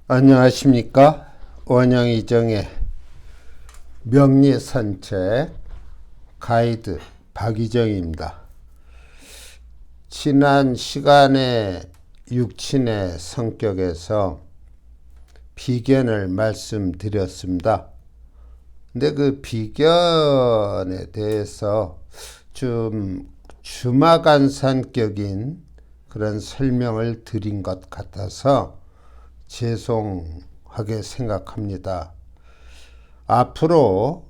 안녕하십니까? 원영이정의 명리산책 가이드 박이정입니다. 지난 시간에 육친의 성격에서 비견을 말씀드렸습니다. 근데 그 비견에 대해서 좀 주마간산격인 그런 설명을 드린 것 같아서 죄송하게 생각합니다. 앞으로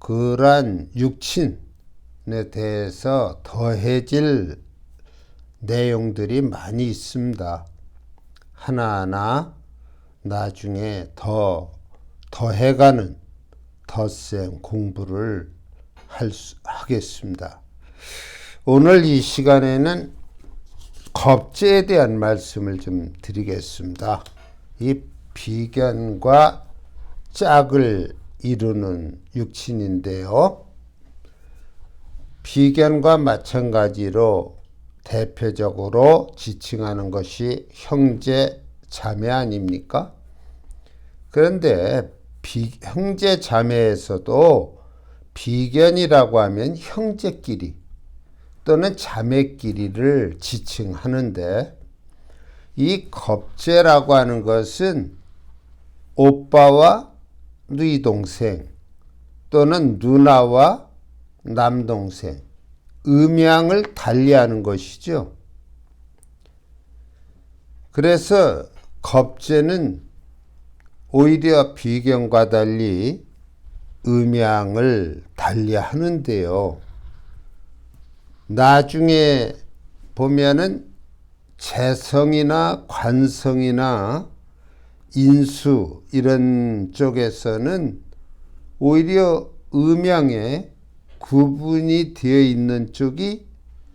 그러한 육친에 대해서 더해질 내용들이 많이 있습니다. 하나하나 나중에 더해가는 덧셈 공부를 하겠습니다. 오늘 이 시간에는 겁재에 대한 말씀을 좀 드리겠습니다. 이 비견과 짝을 이루는 육친인데요. 비견과 마찬가지로 대표적으로 지칭하는 것이 형제 자매 아닙니까? 그런데 형제 자매에서도 비견이라고 하면 형제끼리 또는 자매끼리를 지칭하는데, 이 겁재라고 하는 것은 오빠와 누이 동생 또는 누나와 남동생, 음양을 달리하는 것이죠. 그래서 겁재는 오히려 비견과 달리 음양을 달리하는데요. 나중에 보면은 재성이나 관성이나 인수 이런 쪽에서는 오히려 음양에 구분이 되어 있는 쪽이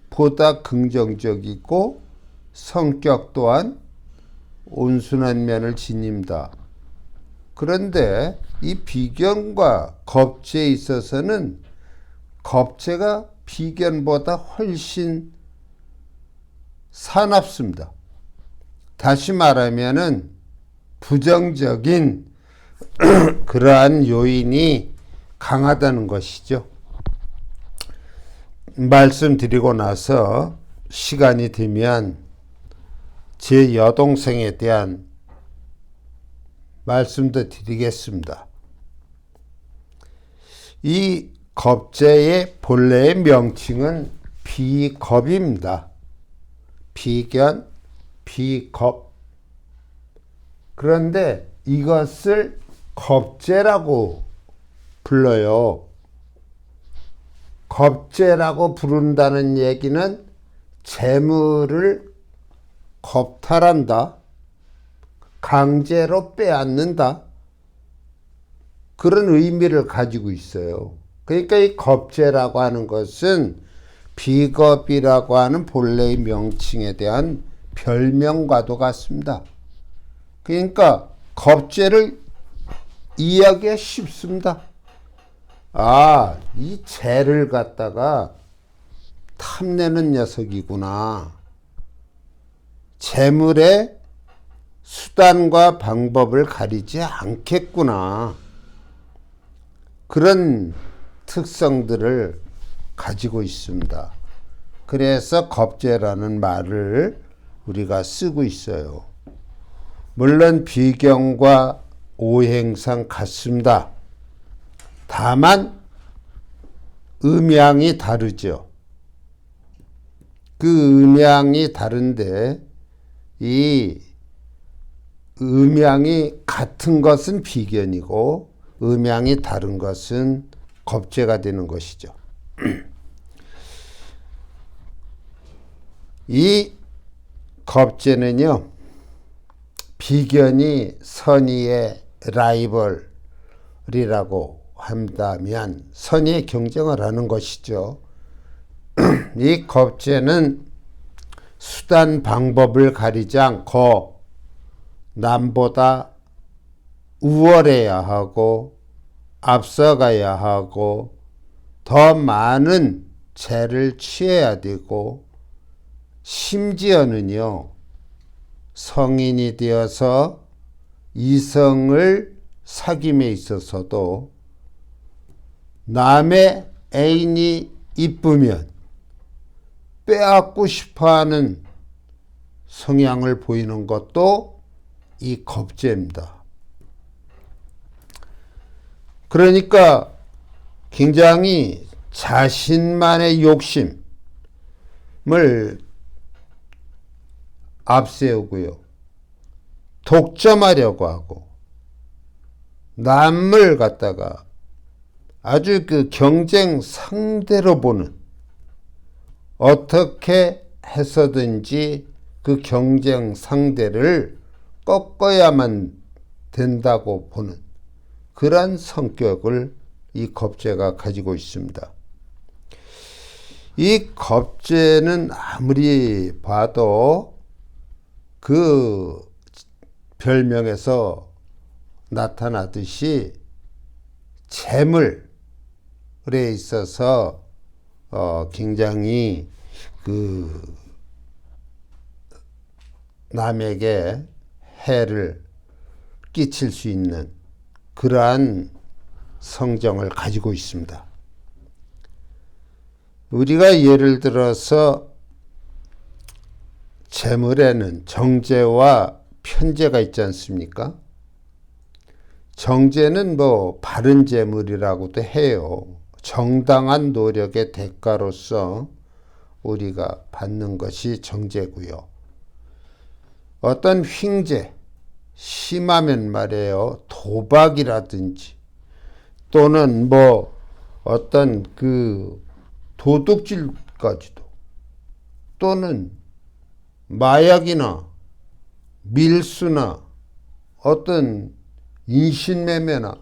보다 긍정적이고 성격 또한 온순한 면을 지닙니다. 그런데 이 비견과 겁재에 있어서는 겁재가 비견보다 훨씬 사납습니다. 다시 말하면은 부정적인 그러한 요인이 강하다는 것이죠. 말씀드리고 나서 시간이 되면 제 여동생에 대한 말씀도 드리겠습니다. 이 겁재의 본래의 명칭은 비겁입니다. 비견, 비겁. 그런데 이것을 겁재라고 불러요. 겁재라고 부른다는 얘기는 재물을 겁탈한다, 강제로 빼앗는다, 그런 의미를 가지고 있어요. 그러니까 이 겁재라고 하는 것은 비겁이라고 하는 본래의 명칭에 대한 별명과도 같습니다. 그러니까 겁재를 이해하기가 쉽습니다. 아, 이 재를 갖다가 탐내는 녀석이구나. 재물의 수단과 방법을 가리지 않겠구나. 그런 특성들을 가지고 있습니다. 그래서 겁재라는 말을 우리가 쓰고 있어요. 물론 비견과 오행상 같습니다. 다만 음양이 다르죠. 그 음양이 다른데 이 음양이 같은 것은 비견이고 음양이 다른 것은 겁재가 되는 것이죠. 이 겁재는요, 비견이 선의의 라이벌이라고 한다면 선의의 경쟁을 하는 것이죠. 이 겁재는 수단 방법을 가리지 않고 남보다 우월해야 하고 앞서가야 하고 더 많은 재를 취해야 되고, 심지어는요 성인이 되어서 이성을 사귐에 있어서도 남의 애인이 이쁘면 빼앗고 싶어하는 성향을 보이는 것도 이 겁재입니다. 그러니까 굉장히 자신만의 욕심을 앞세우고요. 독점하려고 하고 남을 갖다가 아주 그 경쟁 상대로 보는, 어떻게 해서든지 그 경쟁 상대를 꺾어야만 된다고 보는 그런 성격을 이 겁재가 가지고 있습니다. 이 겁재는 아무리 봐도 그 별명에서 나타나듯이 재물에 있어서 굉장히 그 남에게 해를 끼칠 수 있는 그러한 성정을 가지고 있습니다. 우리가 예를 들어서 재물에는 정제와 편제가 있지 않습니까? 정제는 바른 재물이라고도 해요. 정당한 노력의 대가로서 우리가 받는 것이 정제고요. 어떤 횡재, 심하면 말이에요. 도박이라든지 또는 어떤 그 도둑질까지도, 또는 마약이나 밀수나 어떤 인신매매나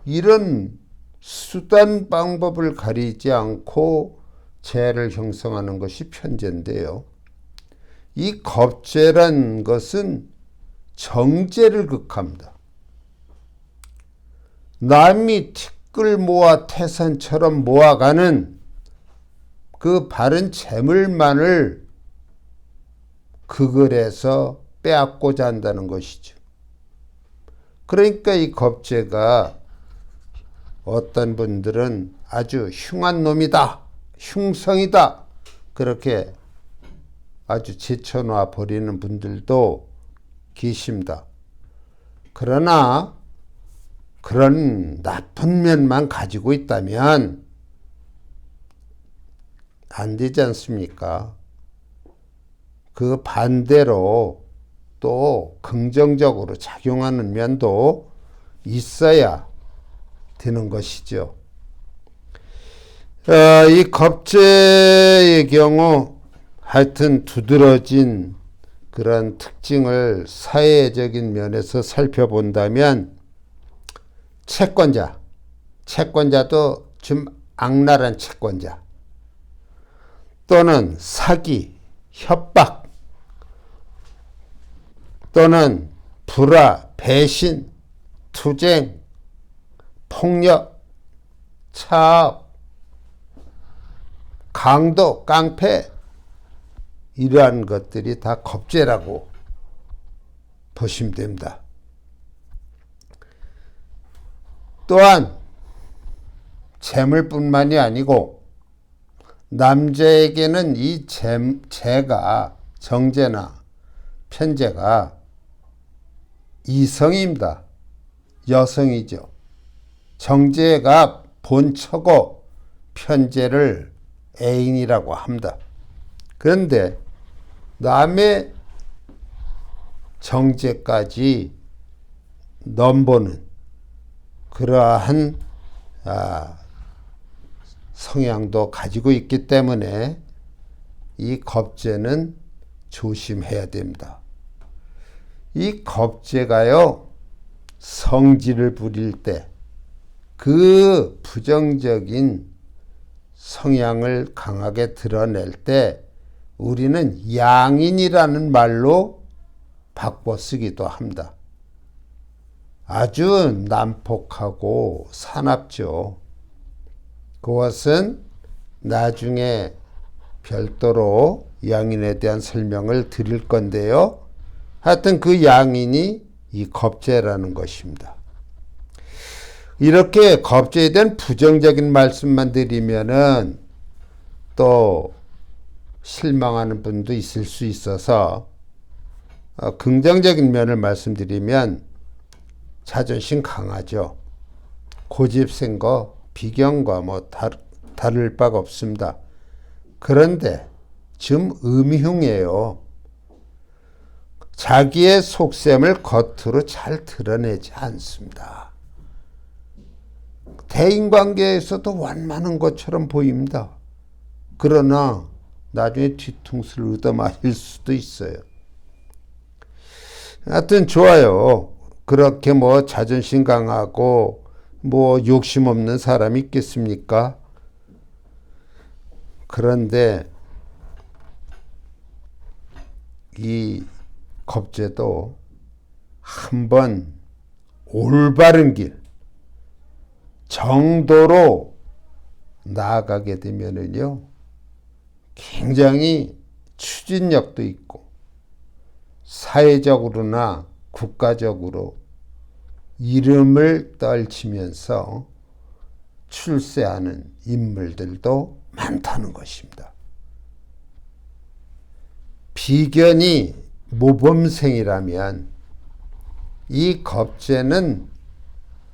이런 수단 방법을 가리지 않고 재를 형성하는 것이 편재인데요. 이 겁재란 것은 정제를 극합니다. 남이 티끌 모아 태산처럼 모아가는 그 바른 재물만을 극을해서 빼앗고자 한다는 것이죠. 그러니까 이 겁재가 어떤 분들은 아주 흉한 놈이다, 흉성이다, 그렇게 아주 제쳐놔 버리는 분들도 계십니다. 그러나 그런 나쁜 면만 가지고 있다면 안 되지 않습니까? 그 반대로 또 긍정적으로 작용하는 면도 있어야 되는 것이죠. 이 겁재의 경우 하여튼 두드러진 그런 특징을 사회적인 면에서 살펴본다면 채권자도 좀 악랄한 채권자, 또는 사기, 협박, 또는 불화, 배신, 투쟁, 폭력, 차압, 강도, 깡패, 이러한 것들이 다 겁재라고 보시면 됩니다. 또한 재물뿐만이 아니고 남자에게는 이 재가, 정제나 편제가 이성입니다. 여성이죠. 정제가 본처고 편제를 애인이라고 합니다. 그런데 남의 정제까지 넘보는 그러한 성향도 가지고 있기 때문에 이 겁재는 조심해야 됩니다. 이 겁재가요, 성질을 부릴 때, 그 부정적인 성향을 강하게 드러낼 때 우리는 양인이라는 말로 바꿔 쓰기도 합니다. 아주 난폭하고 사납죠. 그것은 나중에 별도로 양인에 대한 설명을 드릴 건데요. 하여튼 그 양인이 이 겁재라는 것입니다. 이렇게 겁재에 대한 부정적인 말씀만 드리면은 또 실망하는 분도 있을 수 있어서 긍정적인 면을 말씀드리면 자존심 강하죠. 고집센 거 비견과 뭐 다를 바가 없습니다. 그런데 좀 음흉해요. 자기의 속셈을 겉으로 잘 드러내지 않습니다. 대인관계에서도 완만한 것처럼 보입니다. 그러나 나중에 뒤통수를 얻어맞을 수도 있어요. 하여튼 좋아요. 그렇게 뭐 자존심 강하고 뭐 욕심 없는 사람이 있겠습니까? 그런데 이 겁재도 한번 올바른 길, 정도로 나아가게 되면은요, 굉장히 추진력도 있고, 사회적으로나 국가적으로 이름을 떨치면서 출세하는 인물들도 많다는 것입니다. 비견이 모범생이라면 이 겁재는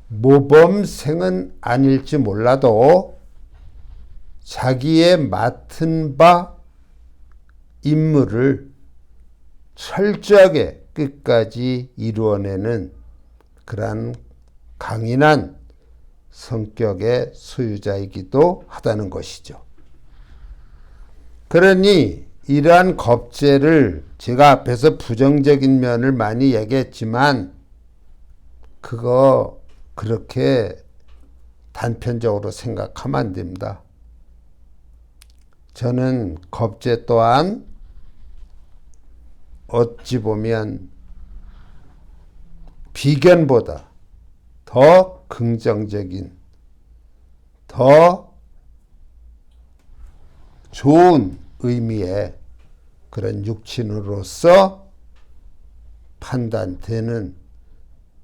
모범생은 아닐지 몰라도 자기의 맡은 바 임무를 철저하게 끝까지 이루어내는 그러한 강인한 성격의 소유자이기도 하다는 것이죠. 그러니 이러한 겁재를 제가 앞에서 부정적인 면을 많이 얘기했지만 그거 그렇게 단편적으로 생각하면 안 됩니다. 저는 겁재 또한 어찌 보면 비견보다 더 긍정적인, 더 좋은 의미의 그런 육친으로서 판단되는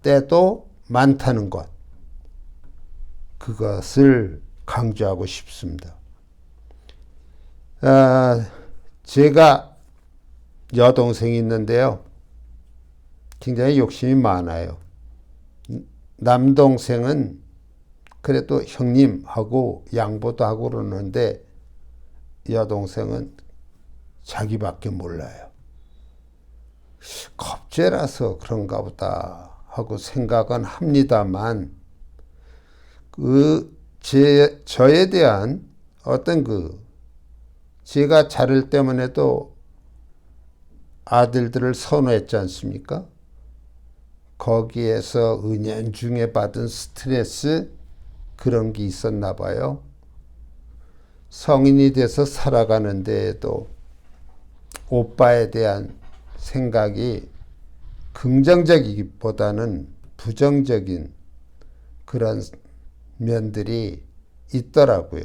때도 많다는 것, 그것을 강조하고 싶습니다. 제가 여동생이 있는데요, 굉장히 욕심이 많아요. 남동생은 그래도 형님하고 양보도 하고 그러는데 여동생은 자기밖에 몰라요. 겁재라서 그런가 보다 하고 생각은 합니다만 저에 대한 어떤 제가 자를 때문에도 아들들을 선호했지 않습니까? 거기에서 은연중에 받은 스트레스, 그런 게 있었나 봐요. 성인이 돼서 살아가는 데에도 오빠에 대한 생각이 긍정적이기보다는 부정적인 그런 면들이 있더라고요.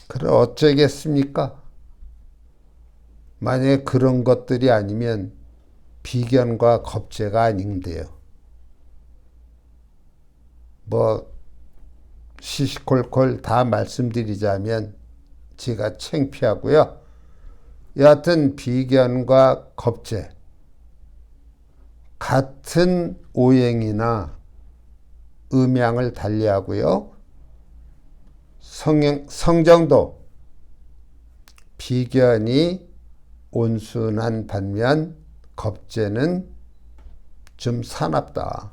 그럼 어쩌겠습니까? 만약에 그런 것들이 아니면 비견과 겁재가 아닌데요. 뭐 시시콜콜 다 말씀드리자면 제가 창피하고요. 여하튼 비견과 겁재 같은 오행이나 음양을 달리하고요. 성정도 비견이 온순한 반면 겁재는 좀 사납다.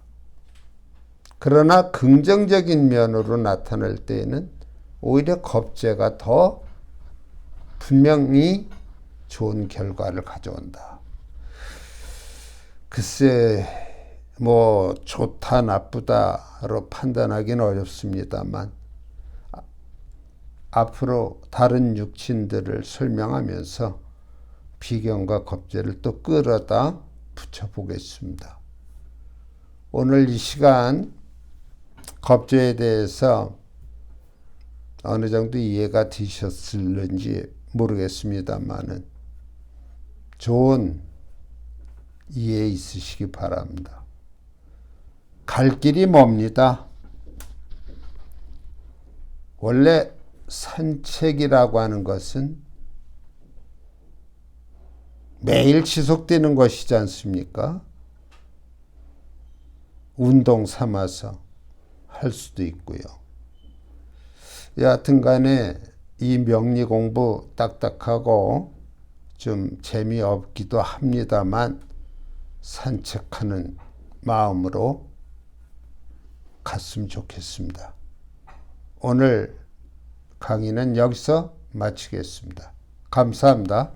그러나 긍정적인 면으로 나타날 때에는 오히려 겁재가 더 분명히 좋은 결과를 가져온다. 글쎄 뭐 좋다 나쁘다로 판단하기는 어렵습니다만 앞으로 다른 육친들을 설명하면서 비견과 겁재를 또 끌어다 붙여보겠습니다. 오늘 이 시간 겁재에 대해서 어느 정도 이해가 되셨을는지 모르겠습니다만은 좋은 이해 있으시기 바랍니다. 갈 길이 멉니다. 원래 산책이라고 하는 것은 매일 지속되는 것이지 않습니까? 운동 삼아서 할 수도 있고요. 여하튼 간에 이 명리 공부 딱딱하고 좀 재미없기도 합니다만 산책하는 마음으로 갔으면 좋겠습니다. 오늘 강의는 여기서 마치겠습니다. 감사합니다.